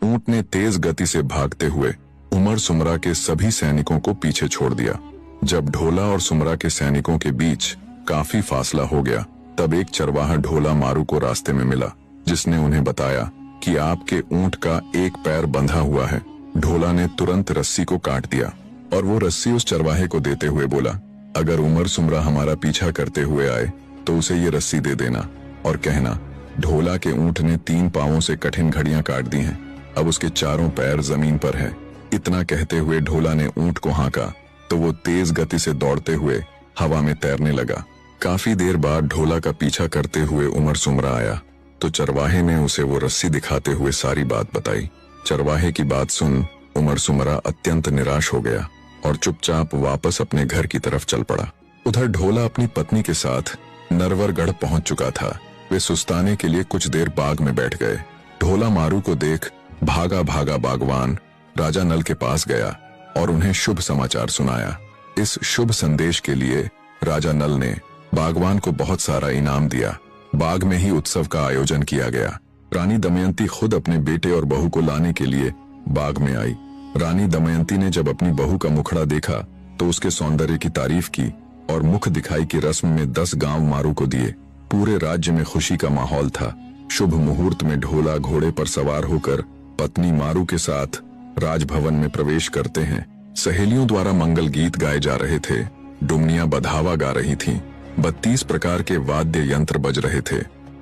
ऊंट ने तेज गति से भागते हुए उमर सुमरा के सभी सैनिकों को पीछे छोड़ दिया। जब ढोला और सुमरा के सैनिकों के बीच काफी फासला हो गया, तब एक चरवाहा ढोला मारू को रास्ते में मिला, जिसने उन्हें बताया कि आपके ऊंट का एक पैर बंधा हुआ है। ढोला ने तुरंत रस्सी को काट दिया और वो रस्सी उस चरवाहे को देते हुए बोला, अगर उमर सुमरा हमारा पीछा करते हुए आए तो उसे ये रस्सी दे देना और कहना, ढोला के ऊंट ने 3 पांवों से कठिन घड़ियां काट दी हैं, अब उसके चारों पैर जमीन पर है। इतना कहते हुए ढोला ने ऊंट को हाँका तो वो तेज गति से दौड़ते हुए हवा में तैरने लगा। काफी देर बाद ढोला का पीछा करते हुए उमर सुमरा आया तो चरवाहे ने उसे वो रस्सी दिखाते हुए सारी बात बताई। चरवाहे की बात सुन उमर सुमरा अत्यंत निराश हो गया और चुपचाप वापस अपने घर की तरफ चल पड़ा। उधर ढोला अपनी पत्नी के साथ नरवरगढ़ पहुंच चुका था। वे सुस्ताने के लिए कुछ देर बाग में बैठ गए। ढोला मारू को देख भागा भागा बागवान राजा नल के पास गया और उन्हें शुभ समाचार सुनाया। इस शुभ संदेश के लिए राजा नल ने बागवान को बहुत सारा इनाम दिया। बाग में ही उत्सव का आयोजन किया गया। रानी दमयंती खुद अपने बेटे और बहू को लाने के लिए बाग में आई। रानी दमयंती ने जब अपनी बहू का मुखड़ा देखा तो उसके सौंदर्य की तारीफ की और मुख दिखाई की रस्म में 10 गांव मारू को दिए। पूरे राज्य में खुशी का माहौल था। शुभ मुहूर्त में ढोला घोड़े पर सवार होकर पत्नी मारू के साथ राजभवन में प्रवेश करते हैं। सहेलियों द्वारा मंगल गीत गाए जा रहे थे। डुमनियां बधावा गा रही थीं। 32 प्रकार के वाद्य यंत्र बज रहे थे।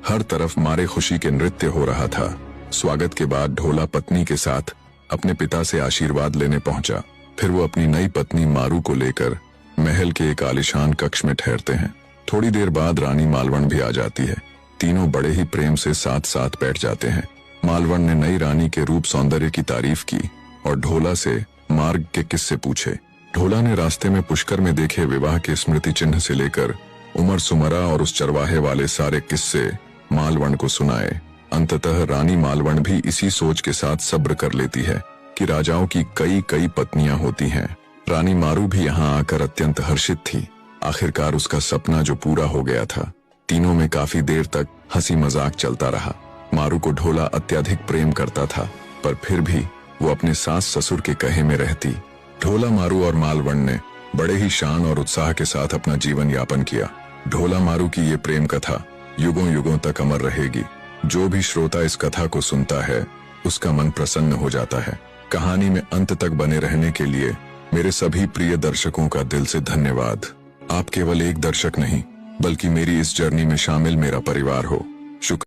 हर तरफ मारे खुशी के नृत्य हो रहा था। स्वागत के बाद ढोला पत्नी के साथ अपने पिता से आशीर्वाद लेने पहुंचा। फिर वो अपनी नई पत्नी मारू को लेकर महल के एक आलीशान कक्ष में ठहरते हैं। थोड़ी देर बाद रानी मालवण भी आ जाती है। तीनों बड़े ही प्रेम से साथ साथ बैठ जाते हैं। मालवण ने नई रानी के रूप सौंदर्य की तारीफ की और ढोला से मार्ग के किस्से पूछे। ढोला ने रास्ते में पुष्कर में देखे विवाह के स्मृति चिन्ह से लेकर उमर सुमरा और उस चरवाहे वाले सारे किस्से मालवण को सुनाए। अंततः रानी मालवण भी इसी सोच के साथ सब्र कर लेती है कि राजाओं की कई कई पत्नियां होती हैं। रानी मारू भी यहाँ आकर अत्यंत हर्षित थी। आखिरकार उसका सपना जो पूरा हो गया था। तीनों में काफी देर तक हंसी मजाक चलता रहा। मारू को ढोला अत्यधिक प्रेम करता था, पर फिर भी वो अपने सास ससुर के कहे में रहती। ढोला मारू और मालवण ने बड़े ही शान और उत्साह के साथ अपना जीवन यापन किया। ढोला मारू की ये प्रेम कथा युगों युगों तक अमर रहेगी। जो भी श्रोता इस कथा को सुनता है उसका मन प्रसन्न हो जाता है। कहानी में अंत तक बने रहने के लिए मेरे सभी प्रिय दर्शकों का दिल से धन्यवाद। आप केवल एक दर्शक नहीं, बल्कि मेरी इस जर्नी में शामिल मेरा परिवार हो। शुक्रिया।